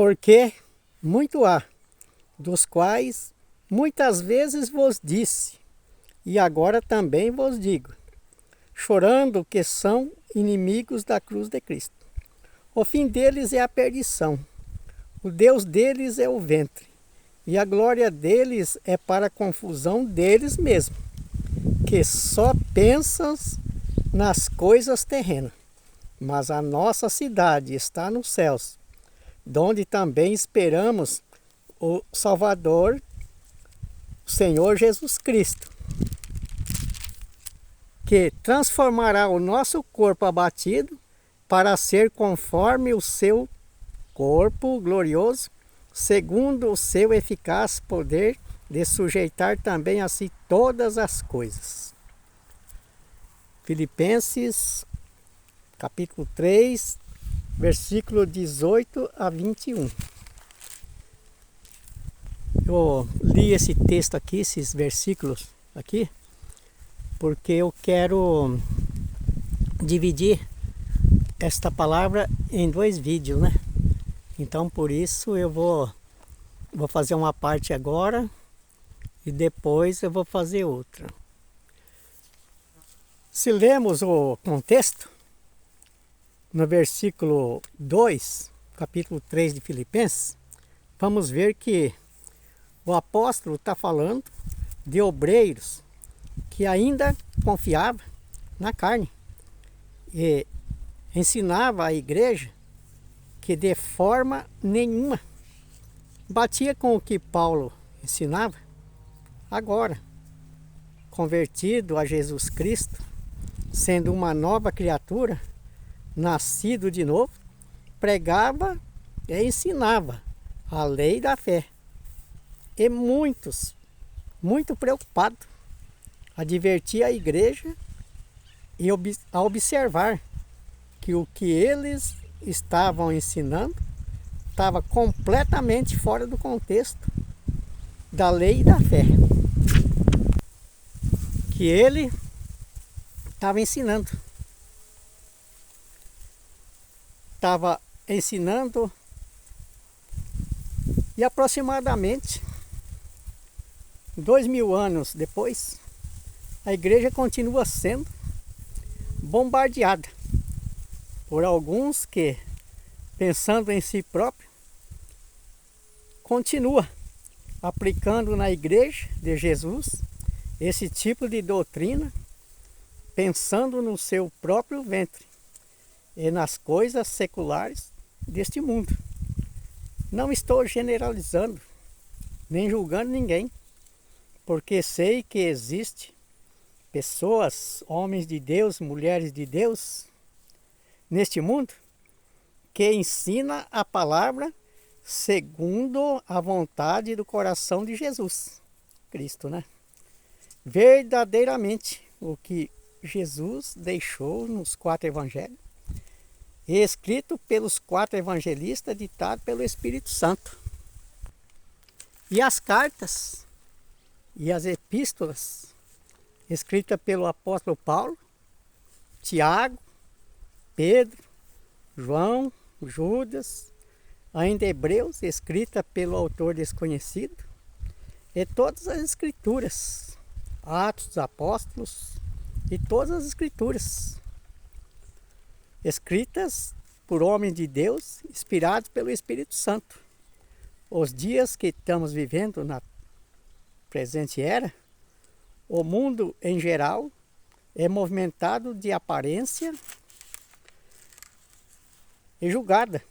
Porque muito há, dos quais muitas vezes vos disse, e agora também vos digo, chorando que são inimigos da cruz de Cristo. O fim deles é a perdição, o Deus deles é o ventre, e a glória deles é para a confusão deles mesmos, que só pensam nas coisas terrenas. Mas a nossa cidade está nos céus, donde também esperamos o Salvador, o Senhor Jesus Cristo, que transformará o nosso corpo abatido para ser conforme o seu corpo glorioso, segundo o seu eficaz poder de sujeitar também a si todas as coisas. Filipenses, capítulo 3, versículo 18 a 21. Eu li esse texto aqui, esses versículos aqui, porque eu quero dividir esta palavra em 2 vídeos, né? Então por isso eu vou fazer uma parte agora e depois eu vou fazer outra. Se lemos o contexto, no versículo 2, capítulo 3 de Filipenses, vamos ver que o apóstolo está falando de obreiros que ainda confiavam na carne e ensinava a igreja que de forma nenhuma batia com o que Paulo ensinava. Agora, convertido a Jesus Cristo, sendo uma nova criatura, nascido de novo, pregava e ensinava a lei da fé. E muitos, muito preocupados, advertia a igreja e a observar que o que eles estavam ensinando estava completamente fora do contexto da lei e da fé que ele estava ensinando. Estava ensinando e aproximadamente 2000 anos depois, a igreja continua sendo bombardeada por alguns que, pensando em si próprio, continua aplicando na igreja de Jesus esse tipo de doutrina, pensando no seu próprio ventre e nas coisas seculares deste mundo. Não estou generalizando, nem julgando ninguém, porque sei que existe pessoas, homens de Deus, mulheres de Deus, neste mundo, que ensina a palavra segundo a vontade do coração de Jesus Cristo, né? Verdadeiramente o que Jesus deixou nos 4 evangelhos, escrito pelos 4 evangelistas, ditado pelo Espírito Santo. E as cartas e as epístolas escritas pelo apóstolo Paulo, Tiago, Pedro, João, Judas, ainda Hebreus, escrita pelo autor desconhecido, e todas as escrituras, Atos dos Apóstolos e todas as escrituras, escritas por homens de Deus, inspirados pelo Espírito Santo. Os dias que estamos vivendo na presente era, o mundo em geral é movimentado de aparência e julgada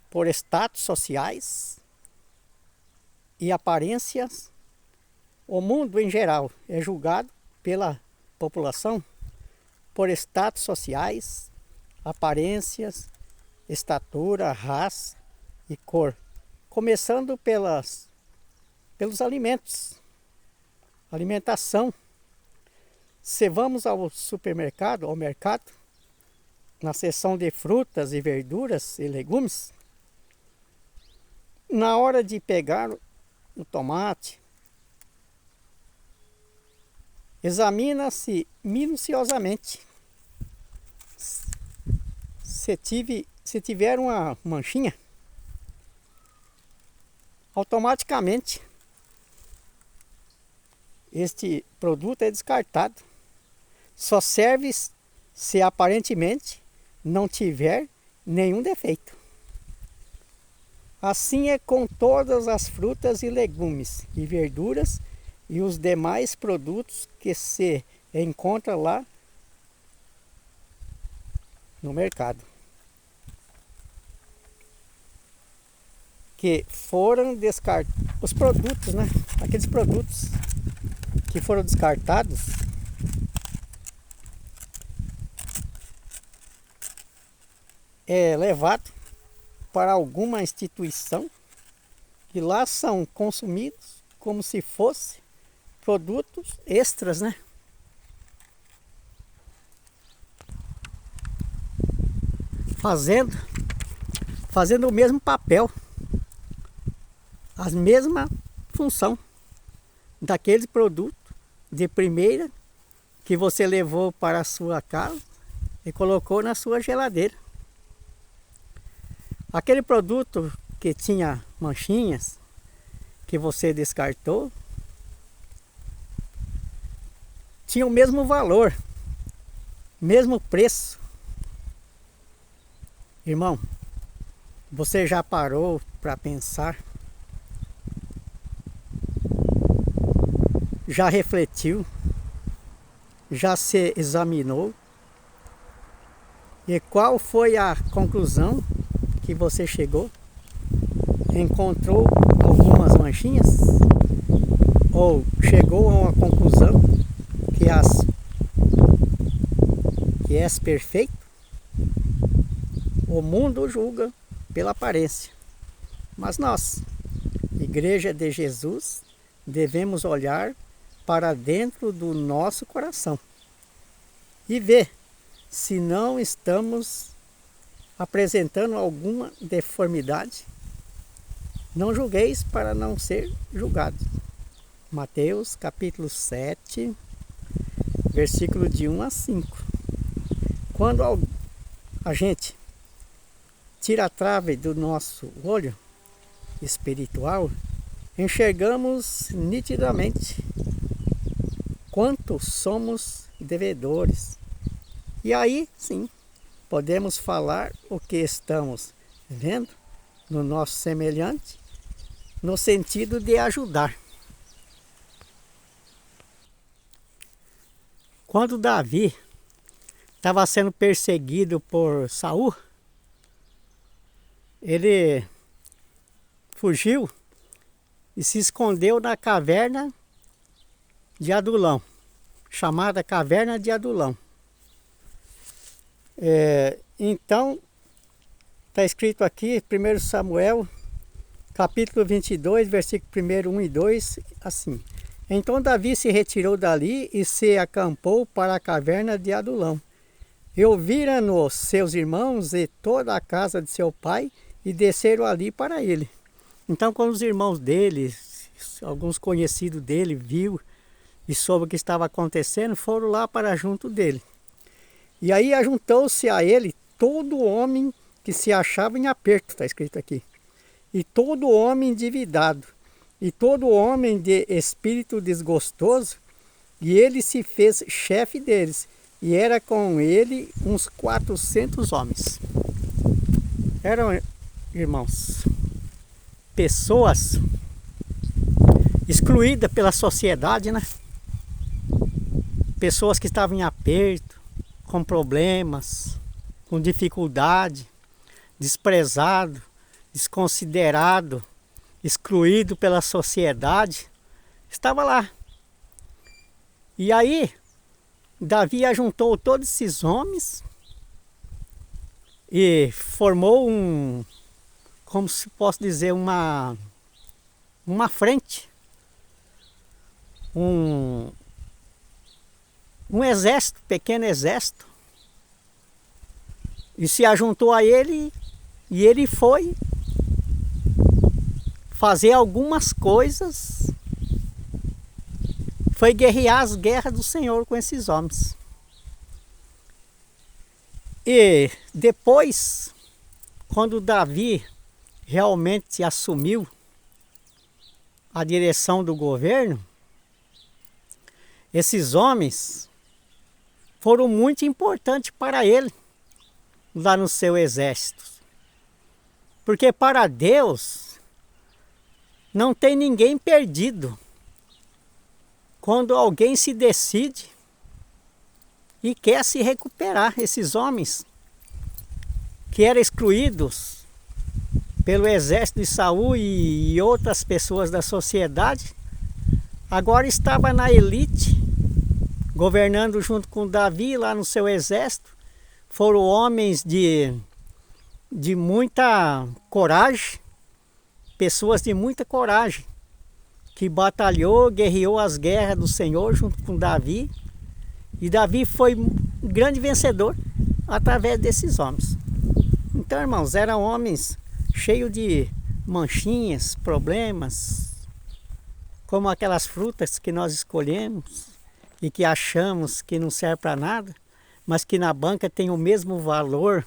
por status sociais e aparências. O mundo em geral é julgado pela população por status sociais, aparências, estatura, raça e cor, começando pelos alimentos, alimentação. Se vamos ao supermercado, ao mercado, na seção de frutas e verduras e legumes, na hora de pegar o tomate, examina-se minuciosamente se se tiver uma manchinha, automaticamente este produto é descartado. Só serve se aparentemente não tiver nenhum defeito. Assim é com todas as frutas e legumes e verduras e os demais produtos que se encontra lá no mercado, que foram descartados. Os produtos, né? Aqueles produtos que foram descartados é levado para alguma instituição e lá são consumidos como se fossem produtos extras, né? Fazendo o mesmo papel, a mesma função daquele produto de primeira que você levou para a sua casa e colocou na sua geladeira. Aquele produto que tinha manchinhas, que você descartou, tinha o mesmo valor, mesmo preço. Irmão, você já parou para pensar? Já refletiu? Já se examinou? E qual foi a conclusão que você chegou? Encontrou algumas manchinhas? Ou chegou a uma conclusão que és perfeito? O mundo julga pela aparência, mas nós, Igreja de Jesus, devemos olhar para dentro do nosso coração e ver se não estamos apresentando alguma deformidade. Não julgueis para não ser julgados. Mateus capítulo 7, versículo de 1 a 5. Quando a gente tira a trave do nosso olho espiritual, enxergamos nitidamente quanto somos devedores. E aí sim, podemos falar o que estamos vendo no nosso semelhante, no sentido de ajudar. Quando Davi estava sendo perseguido por Saul, ele fugiu e se escondeu na caverna de Adulão, chamada Caverna de Adulão. Então, está escrito aqui, 1 Samuel, capítulo 22, versículo 1, 1 e 2, assim. Então Davi se retirou dali e se acampou para a caverna de Adulão. E ouviram-no seus irmãos e toda a casa de seu pai, e desceram ali para ele. Então, quando os irmãos dele, alguns conhecidos dele, viu e soube o que estava acontecendo, foram lá para junto dele. E aí ajuntou-se a ele todo homem que se achava em aperto, está escrito aqui, e todo homem endividado, e todo homem de espírito desgostoso, e ele se fez chefe deles, e era com ele uns 400 homens. Eram, irmãos, pessoas excluídas pela sociedade, né? Pessoas que estavam em aperto, com problemas, com dificuldade, desprezado, desconsiderado, excluído pela sociedade, estava lá. E aí, Davi ajuntou todos esses homens e formou como se posso dizer, uma frente, um exército, pequeno exército, e se ajuntou a ele, e ele foi fazer algumas coisas, foi guerrear as guerras do Senhor com esses homens. E depois quando Davi realmente assumiu a direção do governo, esses homens foram muito importantes para ele lá no seu exército. Porque para Deus não tem ninguém perdido. Quando alguém se decide e quer se recuperar, esses homens que eram excluídos pelo exército de Saul e outras pessoas da sociedade, agora estava na elite, governando junto com Davi lá no seu exército. Foram homens de muita coragem, pessoas de muita coragem, que batalhou, guerreou as guerras do Senhor junto com Davi. E Davi foi um grande vencedor através desses homens. Então, irmãos, eram homens cheios de manchinhas, problemas, como aquelas frutas que nós escolhemos e que achamos que não serve para nada, mas que na banca tem o mesmo valor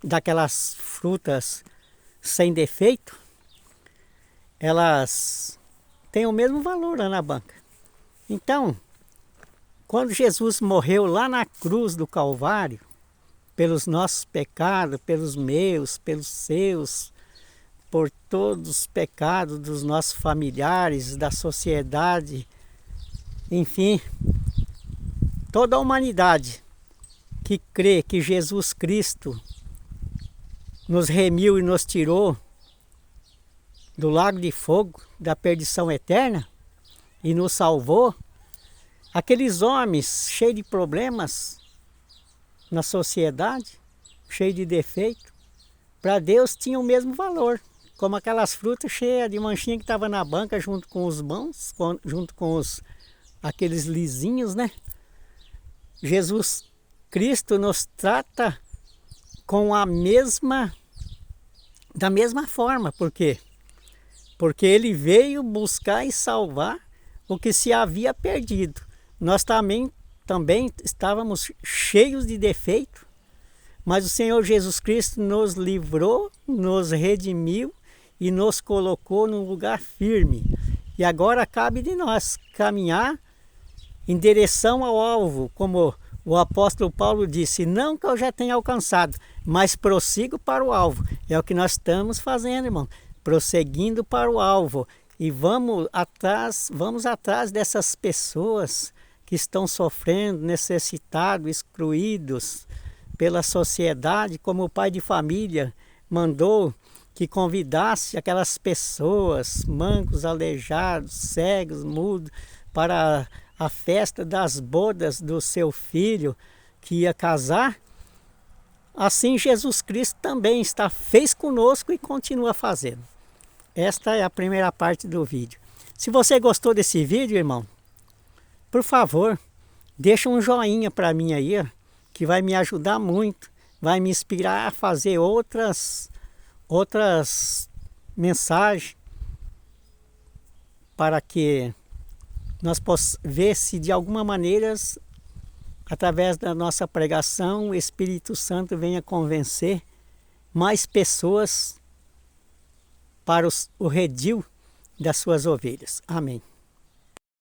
daquelas frutas sem defeito. Elas têm o mesmo valor lá na banca. Então, quando Jesus morreu lá na cruz do Calvário, pelos nossos pecados, pelos meus, pelos seus, por todos os pecados dos nossos familiares, da sociedade, enfim, toda a humanidade que crê que Jesus Cristo nos remiu e nos tirou do lago de fogo, da perdição eterna, e nos salvou, aqueles homens cheios de problemas na sociedade, cheios de defeito, para Deus tinha o mesmo valor, como aquelas frutas cheias de manchinha que estavam na banca junto com os bons, junto com aqueles lisinhos, né? Jesus Cristo nos trata com da mesma forma. Por quê? Porque ele veio buscar e salvar o que se havia perdido. Nós também estávamos cheios de defeito, mas o Senhor Jesus Cristo nos livrou, nos redimiu e nos colocou num lugar firme. E agora cabe de nós caminhar em direção ao alvo, como o apóstolo Paulo disse: não que eu já tenha alcançado, mas prossigo para o alvo. É o que nós estamos fazendo, irmão, prosseguindo para o alvo. E vamos atrás dessas pessoas que estão sofrendo, necessitados, excluídos pela sociedade, como o pai de família mandou que convidasse aquelas pessoas, mancos, aleijados, cegos, mudos, para a festa das bodas do seu filho que ia casar. Assim Jesus Cristo também fez conosco e continua fazendo. Esta é a primeira parte do vídeo. Se você gostou desse vídeo, irmão, por favor, deixa um joinha para mim aí, que vai me ajudar muito, vai me inspirar a fazer outras mensagens, para que nós possamos ver se de alguma maneira, através da nossa pregação, o Espírito Santo venha convencer mais pessoas para o redil das suas ovelhas. Amém.